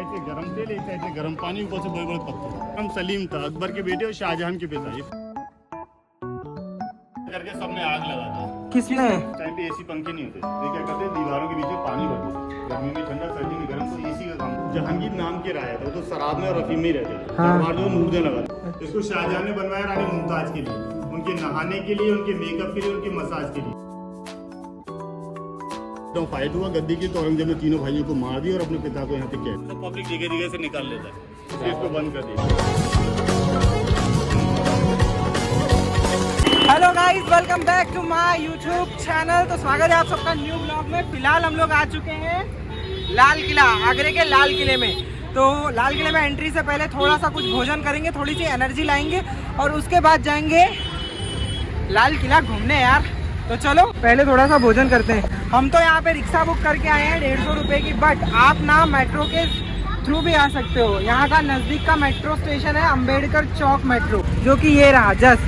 Side से गरम तेल, एक साइड से गरम पानी, ऊपर से बड़े बड़े पत्थर। हम सलीम था, अकबर के बेटे और शाहजहां के पिता। ये करके सबने आग लगा था। किसने? टाइम पे एसी पंखे नहीं होते, ये क्या करते दीवारों के बीच में पानी भर देते, गर्मी में ठंडा सर्दी में गर्म, तो एसी का काम। जहांगीर नाम के राजा था, वो तो शराब में और अफीम में ही रहते थे। दरबार जो मुर्दे लगा, इसको शाहजहां ने बनवाया रानी मुमताज के लिए, उनके नहाने के लिए, उनके मेकअप के लिए, उनके मसाज के लिए। तो फाइट हुआ गद्दी की, तो औरंगजेब ने तीनों भाइयों को मार दिया और अपने पिता को यहाँ पे कैद। तो पब्लिक जगह जगह से निकाल लेता है, तो इसको बंद कर दिया। Hello guys, welcome back to my YouTube channel. तो स्वागत है आप सबका न्यू ब्लॉग में। फिलहाल हम लोग आ चुके हैं लाल किला, आगरे के लाल किले में। तो लाल किले में एंट्री से पहले थोड़ा सा कुछ भोजन करेंगे, थोड़ी सी एनर्जी लाएंगे और उसके बाद जाएंगे लाल किला घूमने यार। तो चलो पहले थोड़ा सा भोजन करते हैं। हम तो यहाँ पे रिक्शा बुक करके आए हैं 150 रुपये की, बट आप ना मेट्रो के थ्रू भी आ सकते हो। यहाँ का नज़दीक का मेट्रो स्टेशन है अम्बेडकर चौक मेट्रो, जो कि ये रहा जस्ट।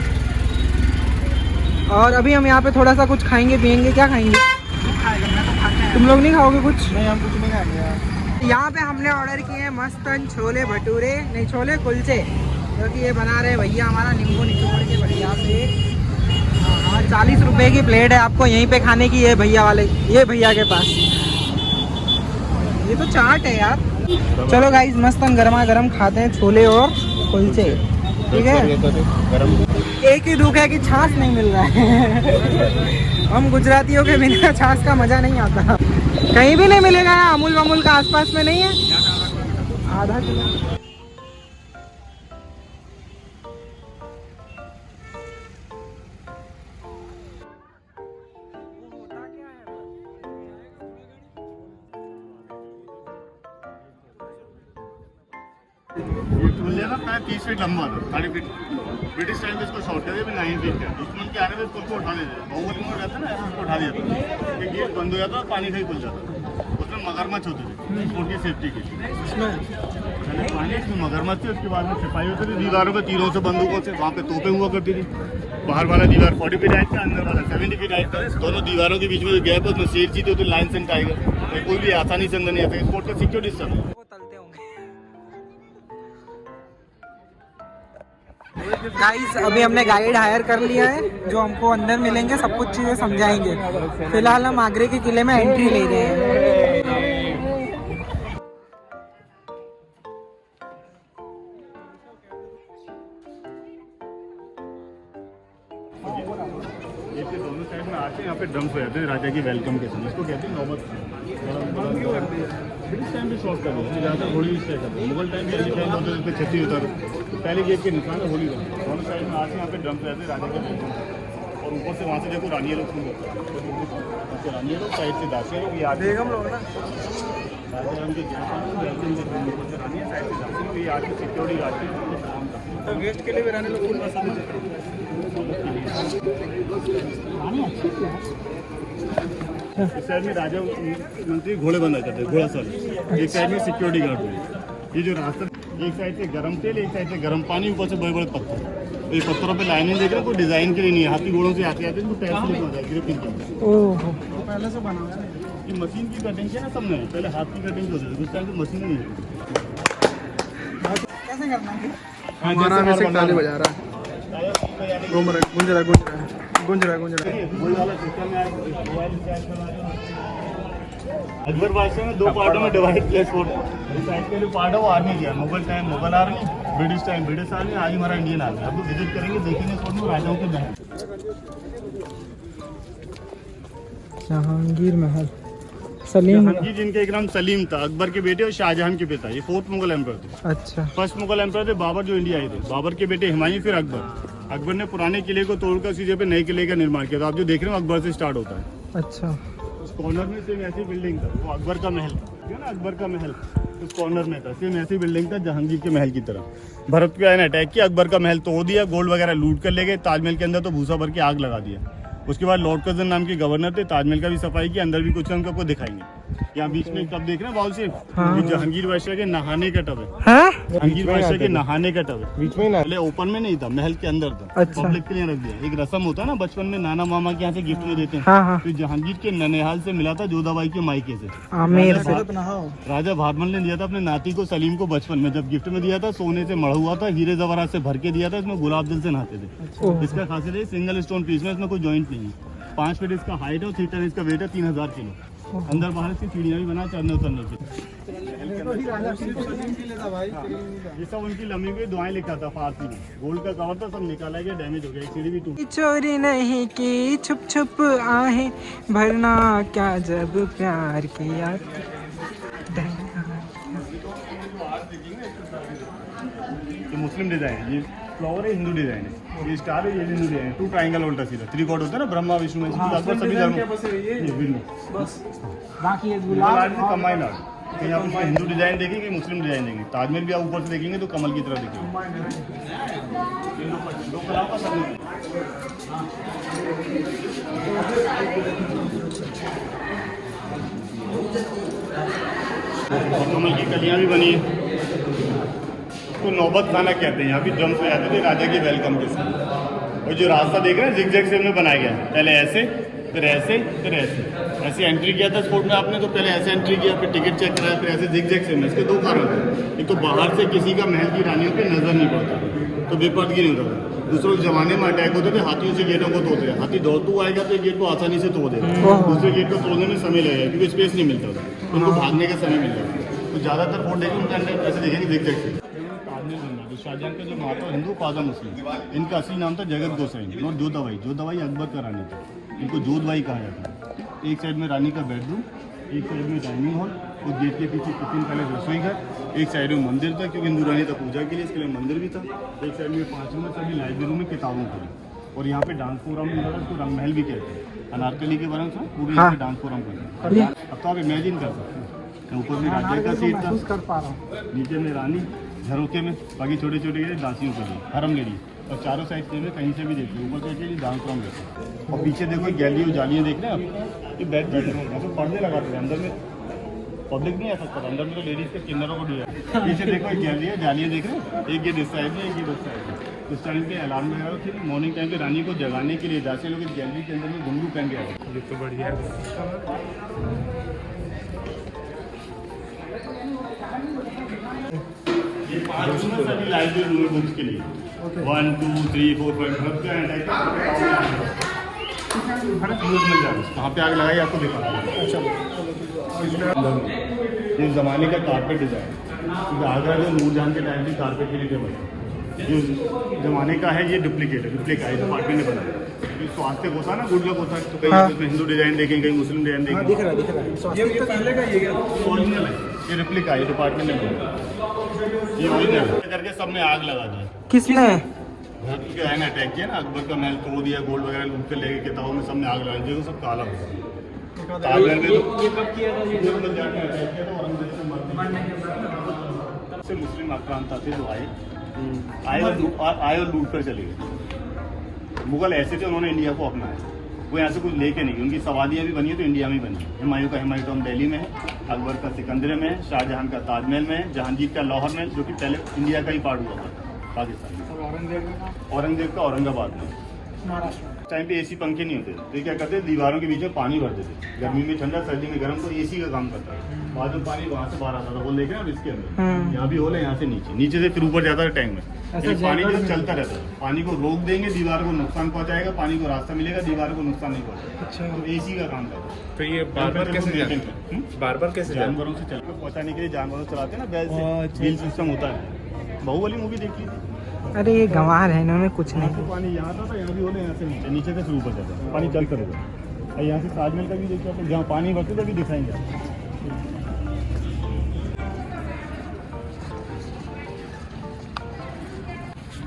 और अभी हम यहाँ पे थोड़ा सा कुछ खाएंगे पियेंगे। क्या खाएंगे? तुम लोग नहीं खाओगे कुछ? नहीं, हम कुछ नहीं खाएंगे। यहाँ पे हमने ऑर्डर किए हैं मस्तन छोले भटूरे, नहीं छोले कुलचे, जो कि ये बना रहे भैया हमारा नींबू निचोड़ के बढ़िया से। 40 रुपए की प्लेट है आपको यहीं पे खाने की। ये भैया वाले, ये भैया के पास ये तो चाट है यार। चलो गाइस, मस्तन गर्मा गर्म खाते हैं छोले और कुलचे, ठीक है। एक ही दुख है कि छाछ नहीं मिल रहा है। हम गुजरातियों के बिना छाछ का मजा नहीं आता। कहीं भी नहीं मिलेगा। अमूल वमूल का आसपास में नहीं है। आधा किलो ये ना 30 फीट लंबा था, 30 फीट। ब्रिटिश टाइम में इसको शॉर्ट कर दिया, 9 फीट का। दुश्मन के आने में इसको उठा लेते, बहुमत में रहता ना, ऐसा उसको उठा दिया था। ये गेट बंद हो जाता और पानी से ही खुल जाता। उसमें मगरमच्छ होते थे छोटी सेफ्टी के लिए। पानी इसमें मगरमच्छ थी, उसके बाद में सिपाही होते थे, दीवारों पे तीरों से बंदूकों से। वहाँ पे तोपें हुआ करती थी। बाहर वाला दीवार 40 फीट हाइट था, अंदर वाला 70 फीट हाइट था। दोनों दीवारों के बीच में जो गैप है उसमें शेर चीते होते, लाइन से टाइगर, कोई भी आसानी से अंदर नहीं आता। स्पोर्ट का सिक्योरिटी सब है। गाइस, अभी हमने गाइड हायर कर लिया है, जो हमको अंदर मिलेंगे, सब कुछ चीज़ें समझाएंगे। फिलहाल हम आगरे के किले में एंट्री ले रहे हैं। ये दोनों साइड में आके यहाँ पे ड्रम्स हो जाते हैं राजा की वेलकम के समय। इसको कहते हैं नौबत। ब्रिटिश टाइम पे शॉर्ट कर दिया, ज़्यादा होली स्टे करते हैं। मुगल टाइम पे छत्ती होता था। पहले गेट के निशान है होली का। दोनों साइड में आके यहाँ पे ड्रम्स रहते हैं राजा के वेलकम। और ऊपर से वहाँ से देखो रानिया लोग सुन होता है, रानिया लोग साइड से दासिया लोग, ये आगे हम लोग ना राजा के ऊपर से रानिया साइड से दासिया लोग, ये आके सिक्योरिटी आती है। गेस्ट के लिए भी रानी लोग फुल पसंद है। इस साइड में राजा मंत्री घोड़े बंधा करते हैं, घोड़ा सर। एक साइड में सिक्योरिटी गार्ड हुई। ये जो रास्ता, एक साइड से गरम तेल, एक साइड से गरम पानी, ऊपर से बड़े बड़े पत्थर। तो ये पत्थरों पे लाइनें देख रहे हो, कोई डिजाइन के लिए नहीं है। हाथी घोड़ों से आते आते इनको पैर से लिखा जाए ग्रिपिंग के। ओह, पहले से बना है। ये मशीन की कटिंग है ना, सबने पहले हाथ की कटिंग होती थी, उस टाइम की मशीन नहीं है। कैसे करना है? हमारा वैसे ताली बजा रहा है, घूम रहा है, गुंज रहा है, गुंज रहा है, गुंज रहा है, गुंज रहा है। अकबर बादशाह ने 2 पार्टों में डिवाइड किया फोर्ट। इस साइड के लिए पार्ट है वो आर्मी किया, Mughal time Mughal army, British time British army, आज हमारा इंडियन आर्मी। अब विजिट करेंगे, देखेंगे फोर्ट में राजाओं के महल। जहांगीर महल, सलीम। जहांगीर जिनका एक नाम सलीम था, अकबर के बेटे और शाहजहां के पिता। ये 4th मुगल एम्पर थे। अच्छा। फर्स्ट मुगल एम्पर थे बाबर, जो इंडिया आए थे। बाबर के बेटे हुमायूं, फिर अकबर। अकबर ने पुराने किले को तोड़कर सीधे पे नए किले का निर्माण किया। तो आप जो देख रहे हो अकबर से स्टार्ट होता है। अच्छा। उस कॉर्नर में सेम ऐसी बिल्डिंग था, वो अकबर का महल था ना, अकबर का महल उस कॉर्नर में था। सेम ऐसी बिल्डिंग था जहांगीर के महल की तरह। भरत पे आए ने अटैक किया, अकबर का महल तोड़ दिया, गोल्ड वगैरह लूट कर ले गए। ताजमहल के अंदर तो भूसा भर के आग लगा दिया। उसके बाद लॉर्ड कर्जन नाम के गवर्नर थे, ताजमहल का भी सफाई की, अंदर भी कुछ हमको आपको दिखाएंगे। यहाँ बीच में टब देख रहे हैं बाउल से, हाँ। ये जहांगीर बादशाह के नहाने का टब है। हाँ? जहांगीर बादशाह के नहाने का टब है। बीच में ही ना पहले ओपन में नहीं था, महल के अंदर था, अच्छा। पब्लिक के लिए रख दिया। एक रस्म होता है ना बचपन में, नाना मामा के यहाँ से गिफ्ट में देते हैं। हाँ हाँ तो जहांगीर के ननिहाल से मिला था जोधाबाई के मायके से। आमेर से। राजा भारमल ने दिया था अपने नाती को सलीम को बचपन में, जब गिफ्ट में दिया था सोने से मढ़ा हुआ था, हीरे जवाहरात से भर के दिया था। इसमें गुलाब जल से नहाते थे। ओह। इसका खासियत है सिंगल स्टोन पीस में, इसमें कोई जॉइंट नहीं है। 5 फीट इसका हाइट है और 3 टन इसका वेट है, 3000 किलो। अंदर बाहर इसकी सीढ़ियाँ भी बना चढ़ने उतरने की। ये सब उनकी लम्बी हुई दुआएं लिखा था फारसी में। गोल्ड का कवर था, सब निकाला गया, डैमेज हो गया, एक सीढ़ी भी टूटी। चोरी नहीं की छुप छुप आहे भरना क्या जब प्यार किया। ये मुस्लिम डिजाइन है, ये फ्लावर है, हिंदू डिजाइन है। ये स्टार है, ये हिंदू डिजाइन है। 2 ट्रायंगल उल्टा सीधा, 3 कॉर्ड होता है ना, ब्रह्मा विष्णु में लगभग सभी धर्मों बस बाकी ये कंबाइन आर्ट। कहीं आप उसमें हिंदू डिजाइन देखेंगे, मुस्लिम डिजाइन देंगे। ताजमहल भी आप ऊपर से देखेंगे तो कमल की तरह दिखेगा। दो कलाओं का सब और कमल की कलियां भी बनी है। तो नौबत खाना कहते हैं, यहाँ भी ड्रम्स में आते थे राजा के वेलकम के साथ। और जो रास्ता देख रहे हैं जिग-जैग से में बनाया गया है। पहले ऐसे, फिर ऐसे, फिर ऐसे एंट्री किया था स्पोर्ट में आपने, तो पहले ऐसे एंट्री किया, फिर टिकट चेक कराया, फिर ऐसे जिग-जैग से में। इसके 2 कारण थे। एक तो बाहर से किसी का महल की रानियों पे नजर नहीं पड़ता, तो बेपर्दगी नहीं होता था। दूसरे जमाने में अटैक होते थे, हाथियों से गेटों को तोड़ते थे। हाथी दौड़तू आएगा तो गेट को आसानी से तोड़ देगा, दूसरे गेट को तोड़ने में समय लगेगा क्योंकि स्पेस नहीं मिलता था, उनको भागने का समय मिल जाता। तो ज़्यादातर फोर्ट देखेंगे उनके अंदर ऐसे देखेंगे जिग-जैग से। शाहजहां का जो माता हिंदू फादर मुस्लिम, इनका असली नाम था जगत गोसाई और जोधाबाई। जोधाबाई अकबर का रानी थी, इनको जोधबाई कहा जाता है। एक साइड में रानी का बेडरूम, एक साइड में डाइनिंग हॉल और गेट के पीछे किचन पैलेस रसोई घर, एक साइड में मंदिर था क्योंकि हिंदू रानी था पूजा के लिए, इसके लिए मंदिर भी था। एक साइड में 5 रूम सभी लाइब्रेरी में किताबों के लिए। और यहाँ पे डांस प्रोग्राम भी होता है, उसको रंग महल भी कहते हैं। अनारकली के बारे में पूरी यहाँ पे डांस प्रोग्राम करते हैं। अब तो आप इमेजिन कर सकते हैं, ऊपर में राजा का सीट था, नीचे में रानी, झरोके में बाकी छोटे छोटे दासियों के लिए हरम लेडी, और चारों साइड से कहीं से भी देखते हैं ऊपर से डांस प्रोग्राम देखते हैं। और पीछे देखो गैलरी और जालियाँ देख रहे हैं आप, ये बेड यहाँ पे पर्दे लगाते हैं। अंदर में पब्लिक नहीं आ सकता था, अंदर में तो लेडीज़ के किन्नरों को दिया। पीछे देखो एक गैलरी है, जालियाँ देख रहे हैं, एक गेट इस साइड में, एक गेट उस साइड में। उस टाइम पे अलार्म वगैरह थे, मॉर्निंग टाइम पे रानी को जगाने के लिए दासी लोग इस गैलरी के अंदर में घुंघरू पहन के आए। ये तो बढ़िया है। ये 5 रूम है सभी लाइब्रेरी रूम बुक्स के लिए। 1 2 3 4 5 सब का एंड मिल जाएगा। कहाँ पे आग लगाई आपको दिखा। ये ज़माने का कारपेट डिज़ाइन, क्योंकि आगरा जो नूरजहां के टाइम भी कारपेट के लिए बना, जो ज़माने का है ये डुप्लीकेट है, डुप्लीकेट डिपार्टमेंट ने बनाया। ये स्वास्थ्य होता है ना, गुड लक होता है, तो कहीं इसमें हिंदू डिज़ाइन देखेंगे, कहीं मुस्लिम डिज़ाइन देखेंगे। दिख रहा है। ये पहले का ये ओरिजिनल है, ये रिप्लिका है, डिपार्टमेंट ने बनाया। ये ओरिजिनल करके सब में आग लगा दी। किसने? घर है ना अटैक किया ना, अकबर का महल तोड़ दिया, गोल्ड वगैरह लूट के लेके किताबों में सब में आग लगा दी, देखो सब काला हो गया। ताजमहल में तो ये कब किया था? ये अटैक किया था औरंगजेब से मरने के बाद। मुस्लिम आक्रांता थे जो आए और लूट कर चले गए। मुगल ऐसे थे, उन्होंने इंडिया को अपनाया, वो यहाँ से कुछ लेके नहीं। उनकी सवादियाँ भी बनी है तो इंडिया में बनी है। हुमायूं का हुमायूं टॉम दिल्ली में है, अकबर का सिकंदर में है, शाहजहां का ताजमहल में है, जहांगीर का लाहौर में, जो कि पहले इंडिया का ही पार्ट हुआ था पाकिस्तान में। औरंगजेब का औरंगाबाद में। उस टाइम पे एसी पंखे नहीं होते, तो क्या करते दीवारों के बीच में पानी भर देते, गर्मी में ठंडा सर्दी में गर्म, तो एसी का काम करता है। बाद में पानी वहाँ से बाहर आता था, होल देखे ना इसके अंदर, यहाँ भी होल है, यहाँ से नीचे से फिर ऊपर जाता है टैंक में। पानी जो चलता रहता है, पानी को रोक देंगे दीवार को नुकसान पहुँचाएगा, पानी को रास्ता मिलेगा, दीवार को नुकसान नहीं पहुँचाएगा। अच्छा, तो एसी का काम करता है। तो ये बार-बार कैसे जानवरों से चल पहुँचाने के लिए जानवरों चलाते हैं ना, बैल से व्हील सिस्टम होता है। बाहुबली मूवी देख ली। अरे ये गंवार है, इन्होंने कुछ नहीं। पानी यहाँ था, यहाँ भी होले, यहाँ से नीचे से शुरू ऊपर जाता है, पानी चलता रहेगा। और यहाँ से ताजमहल का भी देखिए आप, जहाँ पानी भरते थे अभी दिखाएंगे।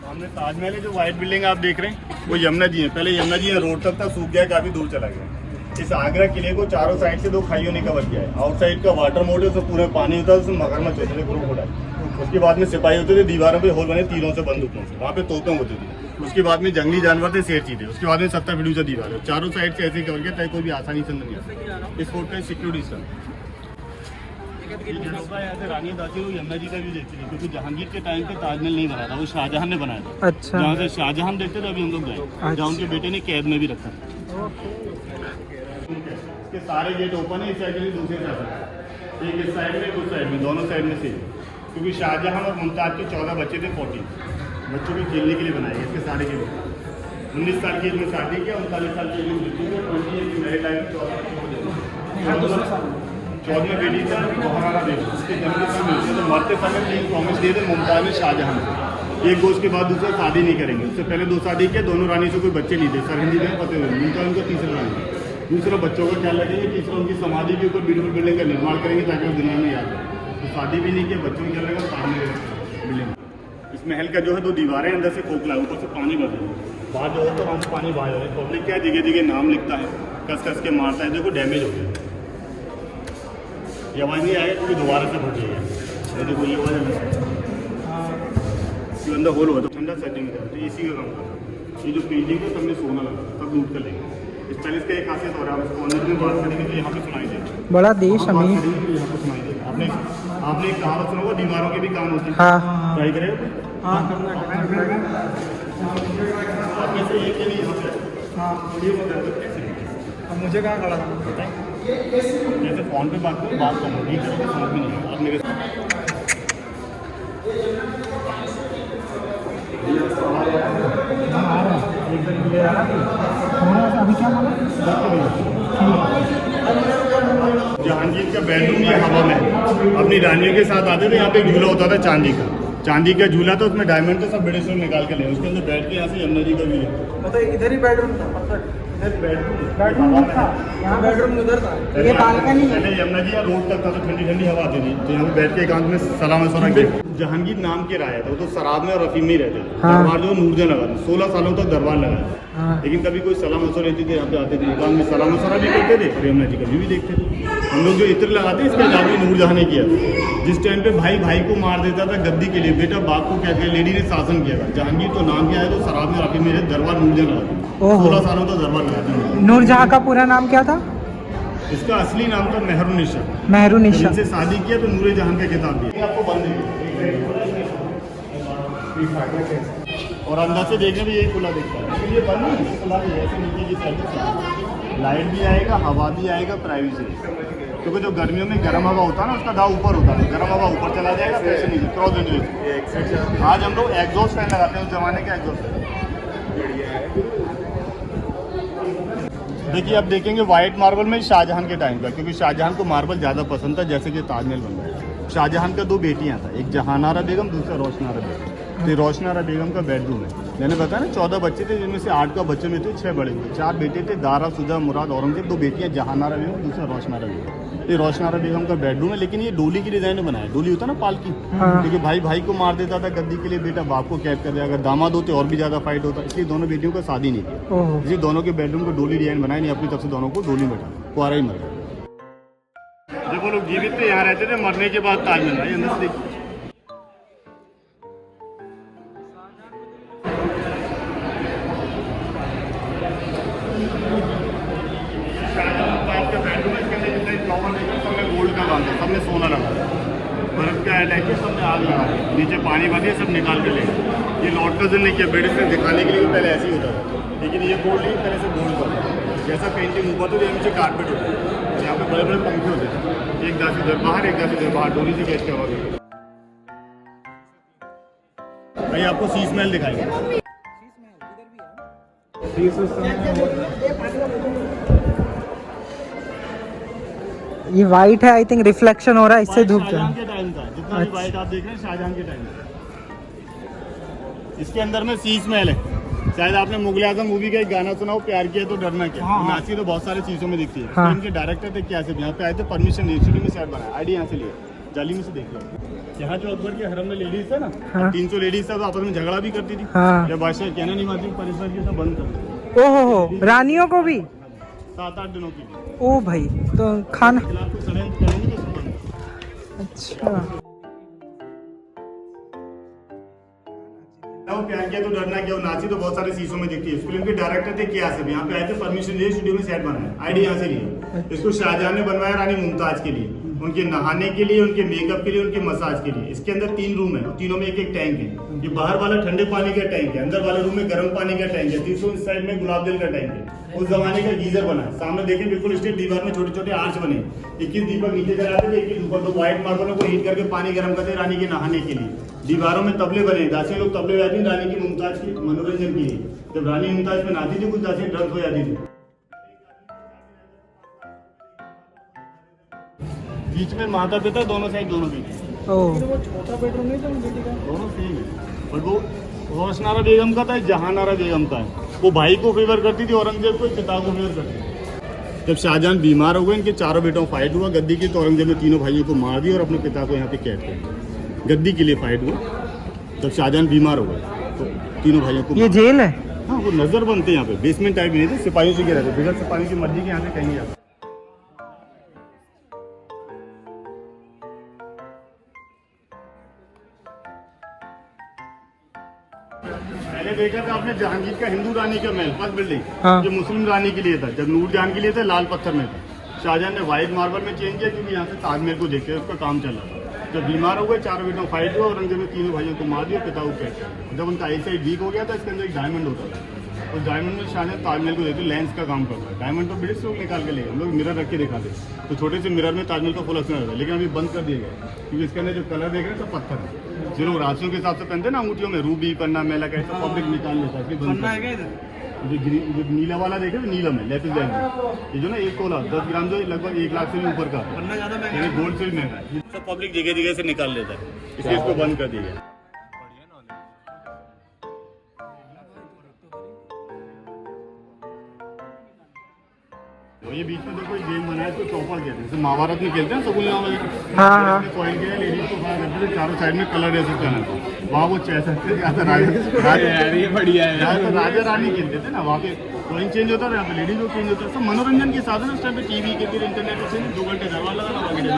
हमने ताजमहल है जो व्हाइट बिल्डिंग आप देख रहे हैं, वो यमुना जी है। पहले यमुना जी रोड तक था, सूख गया, काफी दूर चला गया। इस आगरा किले को चारों साइड से 2 खाइयों ने कवर किया है। आउटसाइड का वाटर मोड है, उसमें पूरा पानी होता है, उसमें मगरमच्छ होते थे, ग्रुप होता है। उसके बाद में सिपाही होते थे, दीवारों पे होल बने तीरों से, बंदूकों से, वहाँ पे तोपें होती थी। उसके बाद में जंगली जानवर थे, शेर चीते। उसके बाद में 70 फीट ऊंचा दीवार है, चारों साइड से ऐसे कवर किया ताकि कोई भी आसानी से नहीं आ सके। इस फोर्ट का सिक्योरिटी सिस्टम ये झरोखा यहाँ से रानी दासी और यमुना जी का भी देखते थे, क्योंकि जहांगीर के टाइम पे ताजमहल नहीं बनाया था, वो शाहजहां ने बनाया था। अच्छा जहाँ से शाहजहां देखते थे अभी हम लोग गए, जहाँ उनके बेटे ने कैद में भी रखा था। इसके सारे गेट ओपन है, इस साइड में दूसरे साइड, एक इस साइड में उस साइड में, दोनों साइड में से, क्योंकि शाहजहां और मुमताज के 14 बच्चे थे, 14 बच्चों को खेलने के लिए बनाए गए इसके सारे गेट। 19 साल की एज में शादी किया, 39 साल की एज में मृत्यु हुई, 20 ईयर की मैरिड लाइफ में 14 बेटी था महाराणा देवी, उसके जन्म के समय तो मरते समय 3 प्रॉमिस दिए थे मुमताज ने शाहजहां को, एक गोश के बाद दूसरा शादी नहीं करेंगे। उससे पहले 2 शादी किया, दोनों रानी से कोई बच्चे नहीं थे, सरहिंदी में पते हुए, उनका उनको तीसरा रानी, दूसरा बच्चों का ख्याल रखेंगे, तीसरा उनकी समाधि के ऊपर ब्यूटीफुल बिल्डिंग का निर्माण करेंगे ताकि वो दुनिया में याद रहे। तो शादी भी नहीं किया, बच्चों को ख्याल रखेगा, सामने मिलेंगे। इस महल का जो है 2 दीवारें, अंदर से खोखला, ऊपर से पानी भर है, बाहर जो है तो वहाँ से पानी बाहर है। पब्लिक क्या जगह जगह नाम लिखता है, कस कस के मारता है, देखो डैमेज हो गया, ये आवाज़ नहीं आएगा क्योंकि दोबारा से फट जाएगा। देखो ये आवाज़ अंदर होल हुआ था, ठंडा सेटिंग था, तो इसी का काम था। ये जो पेंटिंग है सबने सोना लगा, सब लूट कर लेंगे। इस पैलेस का एक खासियत हो रहा है, उसको अंदर में बात करेंगे तो यहाँ पे सुनाई देगा, बड़ा देश बात अमीर। करेंगे तो यहाँ पे सुनाई देगा। आपने एक कहावत सुना होगा, दीवारों के भी कान होते हैं, हाँ ट्राई करेगा आप कैसे एक के लिए मुझे कहाँ खड़ा था, जैसे फोन पे बात करो, बात करो, नहीं करोगे समझ में नहीं आएगा। आप मेरे अभी क्या बोला? जहांगीर का बेडरूम ये हवा में अपनी रानियों के साथ आते थे, यहाँ पे एक झूला होता था चांदी का झूला था, उसमें डायमंड था, सब बड़े से निकाल के ले, उसके अंदर बैठ के यहाँ से यमुना जी का भी है। मतलब इधर ही बेडरूम था, इधर बेडरूम था, यहाँ बेडरूम उधर था, ये बालकनी है। पहले यमुना जी यहाँ रोड तक था, तो ठंडी ठंडी हवा आती थी, तो यहाँ पे बैठ के एकांत में सलाह मशवरा किया। जहांगीर नाम के राजा था, वो तो शराब में और अफीम में ही रहते थे। दरबार जो नूरजहां लगा था, 16 सालों तक दरबार लगा, लेकिन कभी कोई सलाह मशवरा रहती थी, यहाँ पे आते थे, एकांत में सलाह मशवरा भी करते थे और यमुना जी का भी देखते थे। हम लोग जो इत्र लगाते इसका जादू नूरजहां ने किया। जिस टाइम पे भाई भाई को मार देता था गद्दी के लिए, बेटा बाप को क्या किया, लेडी ने शासन किया था। जहांगीर तो नाम क्या है, तो शराब में अफीम में दरबार नूरजहां लगा, 16 सालों तक दरबार लगा। नूरजहां का पूरा नाम क्या था? इसका असली नाम था मेहरुनिशा। मेहरुनिशा। जिनसे शादी किया तो नूरे जहां का खिताब दिया। आपको बंद है और अंदर से देखने में यही खुला दिखता है, लेकिन ये बंद नहीं, खुला भी है, ऐसे नीचे की साइड से लाइट भी आएगा, हवा भी आएगा, प्राइवेसी। क्योंकि जो गर्मियों में गर्म हवा होता है ना, उसका दाव ऊपर होता है, गर्म हवा ऊपर चला जाएगा, पैसे नहीं क्रॉस वेंटिलेशन। आज हम लोग एग्जॉस्ट फैन लगाते हैं, उस जमाने का एग्जॉस्ट फैन। देखिए अब देखेंगे व्हाइट मार्बल में शाहजहां के टाइम का, क्योंकि शाहजहां को मार्बल ज़्यादा पसंद था, जैसे कि ताजमहल बन गया। शाहजहां का 2 बेटियां था, एक जहानारा बेगम, दूसरा रोशनारा बेगम। तो रोशनारा बेगम का बेडरूम है, मैंने बताया ना 14 बच्चे थे, जिनमें से 8 का बच्चे में थे, 6 बड़े हुए, 4 बेटे थे, दारा, सुजा, मुराद, औरंगजेब, 2 बेटियां जहानारा बेगम, दूसरा रोशनारा बेगम। ये रोशनारा बेगम का बेडरूम है, लेकिन ये डोली की डिजाइन में बनाया है। डोली होता है ना पालकी, क्योंकि भाई भाई को मार देता था गद्दी के लिए, बेटा बाप को कैद कर दिया, अगर दामाद होते और भी ज़्यादा फाइट होता, इसलिए दोनों बेटियों का शादी नहीं किया, इसलिए दोनों के बेडरूम को डोली डिजाइन बनाया नहीं, अपनी तरफ से दोनों को डोली में डाला, कुआरा ही मर गया। जब वो लोग जीवित थे यहाँ रहते थे, मरने के बाद ताजमहल आई अंदर से देखिए। गोल्ड का काम था, सबने सोना लगा, बर्फ का अटैक किया, सबने आग लगा दी, नीचे पानी भर दिया, सब निकाल के ले गए। ये लॉर्ड कजन ने किया, ब्रिटिश ने दिखाने के लिए, पहले ऐसे ही होता था, लेकिन ये गोल्ड नहीं, पहले से गोल्ड था। जैसा पेंटिंग ऊपर तो नीचे कारपेट होता है, यहाँ पे बड़े बड़े पंखे होते थे, एक दास इधर बाहर, एक दास इधर बाहर, डोली से खींच के हवा देते। भाई आपको शीश महल दिखाएंगे। ये वाइट है, आई थिंक रिफ्लेक्शन हो रहा है, इससे धूप शाहजहां के टाइम का, जितना भी वाइट आप देख रहे हैं शाहजहां के टाइम का। इसके अंदर में शीश महल है, शायद आपने मुगल आजम मूवी का एक गाना सुना हो, प्यार किया तो डरना क्या। नाची तो बहुत सारी चीजों में दिखती है। इनके डायरेक्टर थे क्या, यहाँ पे आए थे, परमिशन इंस्टीट्यूट में सेट बनाया, आईडी यहाँ से लिया, जाली में से देख लिया। यहाँ जो अकबर के हरम में लेडीज है ना, 300 लेडीज था, तो आपस में झगड़ा भी करती थी, या बादशाह कहना नहीं मानती, परिसर के सब बंद कर दिया। ओहो, रानियों को भी 7-8 दिनों के लिए। ओ भाई, तो खाना खिलाफ को षड्यंत्र करेंगे तो सब बंद। अच्छा, वो प्यार किया तो डरना क्या, वो नाची तो बहुत सारे शीशों में दिखती है। इस फिल्म के डायरेक्टर थे क्या से, यहाँ पे आए थे, परमिशन लिए, स्टूडियो में सेट बनाया, आईडी यहाँ से लिए। इसको शाहजहां ने बनवाया रानी मुमताज के लिए, उनके नहाने के लिए, उनके मेकअप के लिए, उनके मसाज के लिए। इसके अंदर 3 रूम है और तीनों में एक एक टैंक है। ये बाहर वाला ठंडे पानी का टैंक है, अंदर वाले रूम में गर्म पानी का टैंक है, तीसरे इस साइड में गुलाब जल का टैंक है। उस जमाने का गीजर बना है। सामने देखें बिल्कुल स्ट्रेट दीवार में छोटे छोटे आर्च बने, 21 दीपक नीचे जलाते थे, 21 ऊपर। तो व्हाइट मार्बल को हीट करके पानी गर्म करते रानी के नहाने के लिए। दीवारों में तबले बने, दासियां लोग तबले बजाती थी रानी की मुमताज की मनोरंजन के लिए। जब रानी मुमताज में नाचती थी कुछ दासियां ड्रंक हो जाती थी। बीच में माता पिता, दोनों साइड दोनों बेटे। ओह, छोटा बेडरूम नहीं था बेटी का? दोनों सेम है। और वो रोशनारा बेगम का था, जहानारा बेगम का है। वो भाई को फेवर करती थी, औरंगजेब को, पिता को फेवर करती थी। जब शाहजहां बीमार हो गए, इनके चारों बेटों फाइट हुआ गद्दी की, तो औरंगजेब ने तीनों भाइयों को मार दिया और अपने पिता को यहाँ पे कैद कर दिया। गद्दी के लिए फाइट हुआ। जब शाहजहां बीमार हो गए तो तीनों भाइयों को ये जेल है? हाँ, वो नजर बनते यहाँ पे, बेसमेंट टाइप नहीं थे, सिपाहियों से गिरा थे। बिगड़ सिपाही की मर्जी के यहाँ से कहीं नहीं जाते। पहले देखा था आपने जहांगीर का हिंदू रानी का महल, फर्स्ट बिल्डिंग, हाँ। जो मुस्लिम रानी के लिए था। जब नूरजहां के लिए था लाल पत्थर में था। शाहजहां ने व्हाइट मार्बल में चेंज किया क्योंकि यहाँ से ताजमहल को देखते उसका काम चल रहा था। जब बीमार हो गए, चारों बेटों फाइट हुआ, औरंगजेब ने तीनों भाइयों को मार दिया, पिता को कैद किया। जब उनका आईसाइट वीक हो गया था, इसके अंदर एक डायमंड होता था। और डायमंड में शाहजहां ताजमहल को देखते लेंस का काम करता है। डायमंड तो ब्रिटिश लोग निकाल के ले गए, हम लोग मिरर रख के दिखाते। तो छोटे से मिरर में ताजमहल का फुल असर रहता है, लेकिन अभी बंद कर दिया गया क्योंकि इसके अंदर जो कलर देख रहे हैं सब पत्थर है। जो लोग राशियों के हिसाब से पहनते हैं ना अंगूठियों में, रूबी, पन्ना, मेला का, ऐसा पब्लिक निकाल लेता है। पन्ना है क्या इधर? जो नीला वाला देखे तो नीलम है, लेपिस लाइज़ली। ये जो ना 1 तोला 10 ग्राम जो लगभग 1 लाख से भी ऊपर का, पन्ना ज्यादा महंगा यानी गोल्ड से भी महंगा है। ये सब पब्लिक जगह जगह से निकाल लेता है, इसलिए इसको बंद कर दिया गया। तो ये बीच में देखो एक गेम बना है, इसको चौपर कहते हैं। जैसे महाभारत में खेलते हैं सगुन में, हाँ। कॉइन के लेडीज को खड़ा करते थे, चारों साइड में कलर ऐसे पहना था। वहाँ वो चेस सकते थे, या तो राजा रानी खेलते थे ना, वहाँ पे कॉइन चेंज होता था, यहाँ पे लेडीज लोग चेंज होता है। सब मनोरंजन के साधन उस टाइम पे टीवी के फिर इंटरनेट से 2 घंटे दरबार लगा था वगैरह।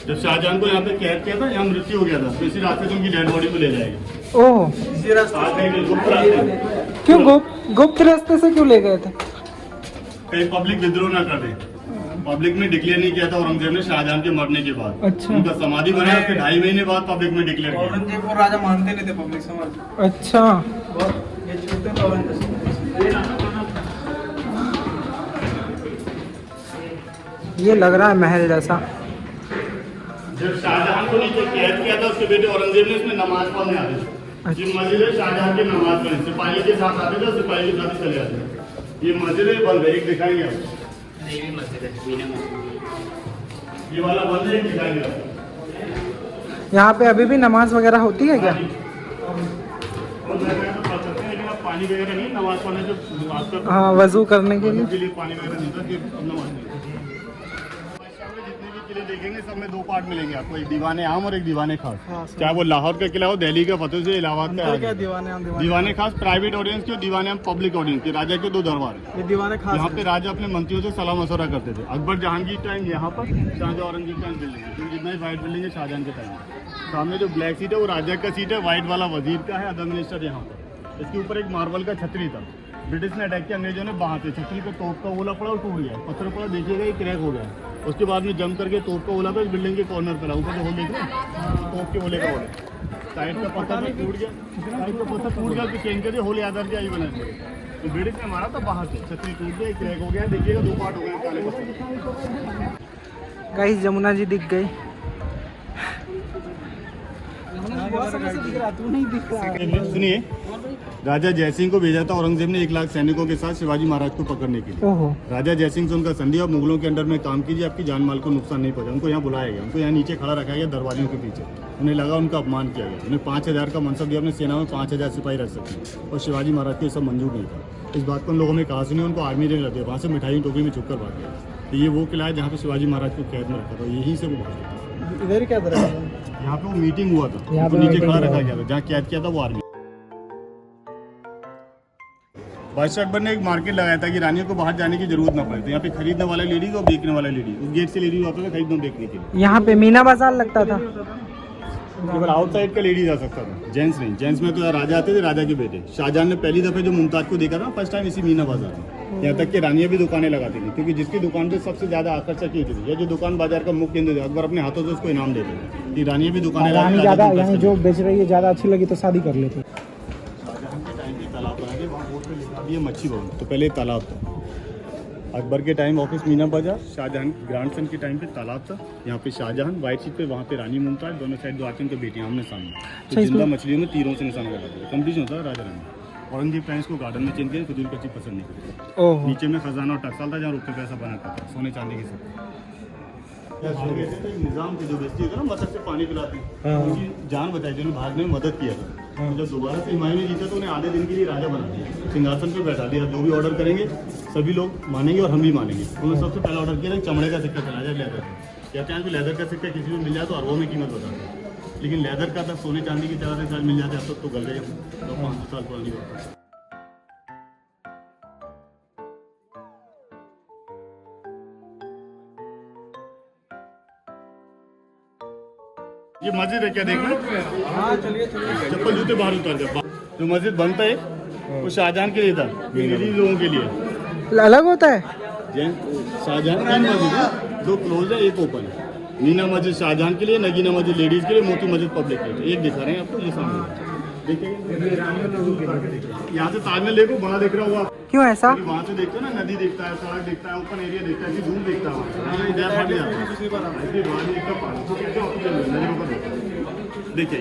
जब शाहजहां को यहाँ पे कैद किया था, यहाँ मृत्यु हो गया था, तो इसी रास्ते से उनकी डेड बॉडी को ले जाएगा। ओह, गुप्त रास्ते। क्यों गुप्त रास्ते से क्यों ले गए थे? कहीं पब्लिक विद्रोह ना कर दे। पब्लिक में डिक्लेयर नहीं किया था औरंगजेब ने शाहजहां के मरने के बाद। अच्छा। उनका समाधि बनाया, उसके 2.5 महीने बाद पब्लिक में डिक्लेयर किया। औरंगजेब को राजा मानते नहीं थे पब्लिक समाज। अच्छा, ये छोटे थे औरंगजेब। ये लग रहा है महल जैसा। जब शाहजहां को नीचे कैद किया था, उसके बेटे औरंगजेब ने इसमें नमाज पढ़ने आते थे। ये मस्जिद है शाहजहां की नमाज पढ़ने, सिपाही के साथ आते थे, सिपाही के साथ चले आते थे। ये मस्जिद है, बंद है, एक दिखाएंगे आपको। ये वाला बंद है, एक दिखाएंगे आपको। यहाँ पे अभी भी नमाज वगैरह होती है क्या? और लेकिन अब पानी वगैरह नहीं, नमाज पढ़ने जो बात कर, हाँ, वजू करने के लिए। के लिए पानी वगैरह नहीं था कि नमाज नहीं। जितने भी किले देखेंगे सब में 2 पार्ट मिलेंगे आपको, एक दीवाने आम और एक दीवाने खास। चाहे वो लाहौर का किला हो, दिल्ली का फतेह से, इलाहाबाद का दीवाने खास प्राइवेट ऑडियंस के, दीवाने आम पब्लिक ऑडियंस के। राजा के 2 दरबार है। ये दीवाने खास यहाँ पे राजा अपने मंत्रियों से सलाह मशवरा करते थे। अकबर जहांगीर टाइम यहाँ पर, शाहजहां औरंगजेब टाइम बिल्डिंग है, क्योंकि जितना ही व्हाइट बिल्डिंग है शाहजहां के टाइम। सामने जो ब्लैक सीट है वो राजा का सीट है, व्हाइट वाला वजीर का है, अदर मिनिस्टर यहाँ पर। इसके ऊपर एक मार्बल का छतरी था। ब्रिटिश ने अटैक किया, अंग्रेजों ने वहाँ से छतरी पे तोप का ओला पड़ा और टूट गया। पत्थर पड़ा, देखिएगा ये क्रैक हो गया। उसके बाद में जम करके तोप का ओला था, इस बिल्डिंग के कॉर्नर पर ऊपर जो होल देख रहे हैं, तोप के ओले का होल साइड का पत्थर में टूट गया, साइड का पत्थर टूट गया, तो चेंज कर होल यादव के आई बना दिया। तो ब्रिटिश ने मारा था बाहर से, छतरी टूट गया, क्रैक हो गया, देखिएगा 2 पार्ट हो गए काले पत्थर। गाइस, जमुना जी दिख गई। सुनिए, राजा जयसिंह को भेजा था औरंगजेब ने 1 लाख सैनिकों के साथ शिवाजी महाराज को पकड़ने के लिए। ओहो। राजा जयसिंह से उनका संधि, और मुगलों के अंडर में काम कीजिए, आपकी जान माल को नुकसान नहीं पहुंचा। उनको यहाँ बुलाया गया, उनको यहाँ नीचे खड़ा रखा गया दरवाजों के पीछे। उन्हें लगा उनका अपमान किया गया। उन्हें 5000 का मनसब दिया, अपने सेना में 5000 सिपाही रख सकते हैं, और शिवाजी महाराज को ये सब मंजूर नहीं था। इस बात को उन लोगों ने कहा सुनी, उनको आर्मी देने लगे, वहाँ से मिठाई टोकरी में छुप कर भाग गया। तो ये वो किला है जहाँ पे शिवाजी महाराज को कैद में रखा था, यहीं से वो भाग। इधर क्या था? यहाँ पे वो मीटिंग हुआ था, उनको नीचे खड़ा रखा गया था, जहाँ कैद किया था वो आर्मी। बादशाह अकबर ने एक मार्केट लगाया था कि रानियों को बाहर जाने की जरूरत ना पड़े। तो यहाँ पे खरीदने वाला लेडीज और बेचने वाला लेडीज, उस गेट से लेडीज आता था खरीदने बेचने के लिए। यहाँ पे मीना बाजार लगता था। केवल आउटसाइड का लेडीज आ सकता था, जेंट्स नहीं। जेंट्स में तो राजा आते थे, राजा के बेटे। शाहजहां ने पहली दफे जो मुमताज को देखा था फर्स्ट टाइम इसी मीना बाजार में। यहाँ तक कि रानियां भी दुकानें लगाती थी, क्योंकि जिसकी दुकान पे सबसे ज्यादा आकर्षक की होती थी, या जो दुकान बाजार का मुख्य केंद्र था, अकबर अपने हाथों से उसको इनाम देते थे कि रानियां भी दुकानें रानी ज्यादा यहाँ जो बेच रही है ज्यादा अच्छी लगी तो शादी कर लेते। शाहजहां के टाइम पे तालाब बना के वहाँ बोर्ड पे लिखा दिया मच्छी भवन, तो पहले तालाब था। अकबर के टाइम ऑफिस मीना बाजार, शाहजहां ग्रैंडसन के टाइम पे तालाब था। यहाँ पे शाहजहां व्हाइट शीट पे, वहाँ पे रानी मुमताज, दोनों साइड दो आते के बेटियां आमने सामने। तो जिंदा मछलियों में तीरों से निशाना लगाते थे। कंपटीशन होता है राजा रानी। औरंगजेब टाइम्स को गार्डन में चेंज किया, फिजूल खर्ची पसंद नहीं करते। नीचे में खजाना और टकसाल था, जहाँ रुपये पैसा बनाता था, सोने चांदी की सब। निजाम थे जो बेचती होता ना, मसक से पानी पिलाते, उनकी जान बचाई, जिन्होंने भागने में मदद किया था। तो जब दोबारा से हुमायूं ने जीता तो उन्हें आधे दिन के लिए राजा बना दिया, सिंहासन पे बैठा दिया। जो भी ऑर्डर करेंगे सभी लोग मानेंगे और हम भी मानेंगे। उन्होंने सबसे पहला ऑर्डर किया चमड़े का सिक्का चला जाए, लेदर। कहते हैं कि लेदर का सिक्का किसी को मिल जाए तो अरबों में कीमत बताते हैं, लेकिन लेदर का था सोने चांदी की तरह से शायद मिल जाते, अब तक तो गल गए। तो 500 साल पुरानी बात है। ये मस्जिद है क्या देखना? हाँ चलिए चलिए। चप्पल जूते बाहर उतार दे। जो मस्जिद बनता है वो शाहजहां के लिए था, गरीब लोगों के लिए अलग होता है। शाहजहां तीन मस्जिद है, दो क्लोज है, एक ओपन है। मीना मस्जिद शाहजहां के लिए, नगीना मस्जिद लेडीज के लिए, मोती मस्जिद पब्लिक के लिए। एक दिखा रहे हैं आपको, ये सामने देखिए। यहाँ से ताजमहल देखो, बड़ा दिख रहा होगा। क्यों ऐसा? वहाँ से देखते हो ना, नदी दिखता है, सड़क दिखता है, ओपन एरिया दिखता है, धूम दिखता है। देखिए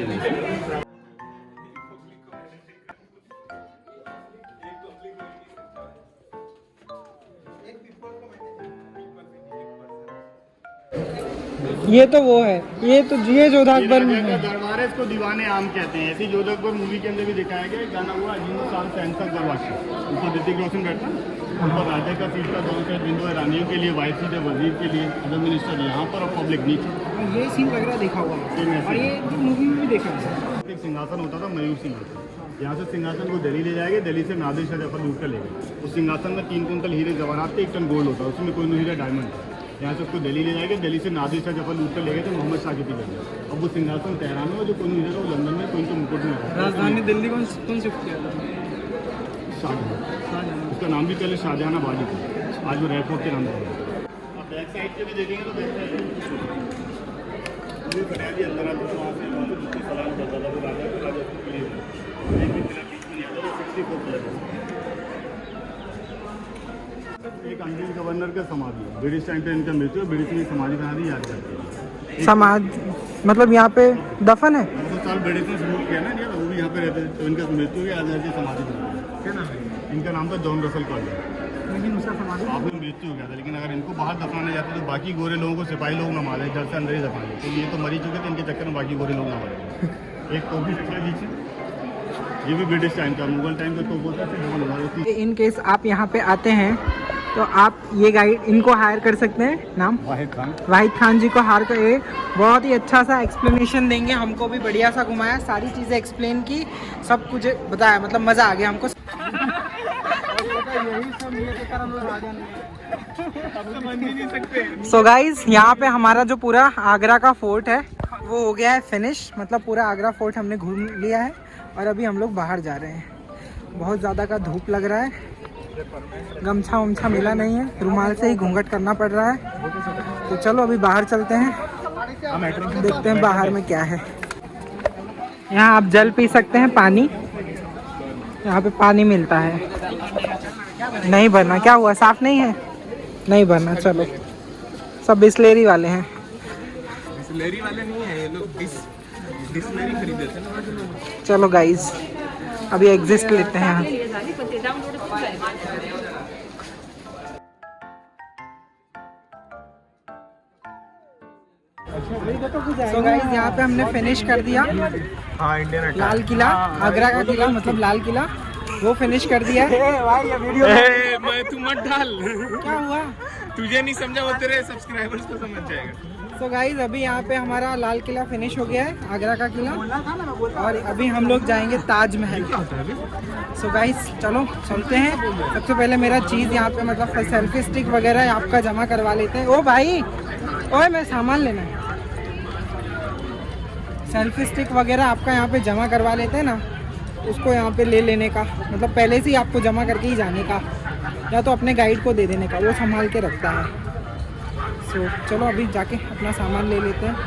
ये तो वो है, ये तो ये जोधा अकबर में है। दरबार है, इसको दीवाने आम कहते हैं। ऐसी जोधा अकबर मूवी के अंदर भी दिखाया गया। गाना हुआ अजीम शान सेंसर दरवाजा, ऊपर ऋतिक रोशन बैठा, ऊपर राजा का सीट का दोनों साइड विंडो है। रानियों के लिए वाइट सीट है, वजीर के लिए, अदर मिनिस्टर यहाँ पर और पब्लिक नीचे। ये सीन लग रहा है देखा हुआ है, और ये मूवी में भी देखा है। एक सिंहासन होता था मयूर सिंह का, यहाँ से सिंहासन को दिल्ली ले जाएंगे, दिल्ली से नादिर शाह जफर लूट कर ले गए। उस सिंहासन में 3 कुंटल हीरे जवाहरात थे, 1 टन गोल्ड होता है, उसमें कोई हीरा डायमंड था। यहाँ से उसको दिल्ली ले जाएंगे, दिल्ली से नादिर शाह जफर लूट कर ले गए थे मोहम्मद शाह के पीछे। अब वो सिंहासन तेहरान में, जो कोई हीरा था वो लंदन में, कोई तो मुकुट में। राजधानी दिल्ली कौन शिफ्ट किया था? शाहजहां, उसका नाम भी पहले शाहजहां बाजी था, आज वो रेडफोर्ट के नाम से। आप बैक साइड के भी देखेंगे तो बैक साइड अंदर आते तो वहाँ से सलाम करता था राजा को, राजा को प्ले एक अंग्रेज गवर्नर का समाधि है, ब्रिटिश टाइम पे इनका मृत्यु है, ब्रिटिश ने समाधि बना दी, याद करते हैं। समाधि मतलब यहाँ पे दफन है। 200 साल ब्रिटिश ने शुरू किया ना, वो भी यहाँ पे रहते थे, तो इनका मृत्यु हो गया, आज समाधि बना दी। क्या नाम है? इनका नाम था जॉन रसल कॉलेज। लेकिन उसका समाधि आपने मृत्यु हो गया था, लेकिन अगर इनको बाहर दफनाने जाते तो बाकी गोरे लोगों को सिपाही लोग न मारे, घर से अंदर ही दफाने। तो ये तो मरी चुके थे, इनके चक्कर में बाकी गोरे लोग न मारे। एक टोपी रखा नीचे, ये भी ब्रिटिश टाइम का, मुगल टाइम का टोप होता है। इन केस आप यहाँ पे आते हैं तो आप ये गाइड इनको हायर कर सकते हैं। नाम वाहिद खान जी को हायर कर, बहुत ही अच्छा सा एक्सप्लेनेशन देंगे। हमको भी बढ़िया सा घुमाया, सारी चीज़ें एक्सप्लेन की, सब कुछ बताया, मतलब मज़ा आ गया हमको। सो गाइज यहाँ पे हमारा जो पूरा आगरा का फोर्ट है वो हो गया है फिनिश, मतलब पूरा आगरा फोर्ट हमने घूम लिया है और अभी हम लोग बाहर जा रहे हैं। बहुत ज़्यादा का धूप लग रहा है, गमछा उमछा मिला नहीं है, रुमाल से ही घूंघट करना पड़ रहा है। तो चलो अभी बाहर चलते हैं, देखते हैं बाहर में क्या है। यहाँ आप जल पी सकते हैं, पानी, यहाँ पे पानी मिलता है। नहीं भरना, क्या हुआ, साफ नहीं है, नहीं भरना। चलो सब बिस्लेरी वाले हैं। बिस्लेरी वाले नहीं है ये लोग, बिस्लेरी खरीदते थे। चलो गाइज अभी एग्जिस्ट लेते हैं यहाँ। So guys, यहाँ पे हमने फिनिश कर दिया। हाँ, इंडियन लाल किला, आगरा का किला, मतलब लाल किला, वो फिनिश कर दिया है। मैं तू मत डाल। क्या हुआ? तुझे नहीं समझा, वो तेरे सब्सक्राइबर्स को समझ जाएगा। तो गाइज अभी यहाँ पे हमारा लाल किला फिनिश हो गया है, आगरा का किला, और अभी हम लोग जाएंगे ताजमहल। सो गाइज चलो चलते हैं। सबसे पहले मेरा चीज़ यहाँ पे, मतलब सेल्फी स्टिक वगैरह आपका जमा करवा लेते हैं। ओ भाई, ओए मैं सामान लेना है, सेल्फी स्टिक वगैरह आपका यहाँ पे जमा करवा लेते हैं ना, उसको यहाँ पे ले लेने का, मतलब पहले से ही आपको जमा करके ही जाने का, या तो अपने गाइड को दे देने का, वो संभाल के रखता है। सो चलो अभी जाके अपना सामान ले लेते हैं।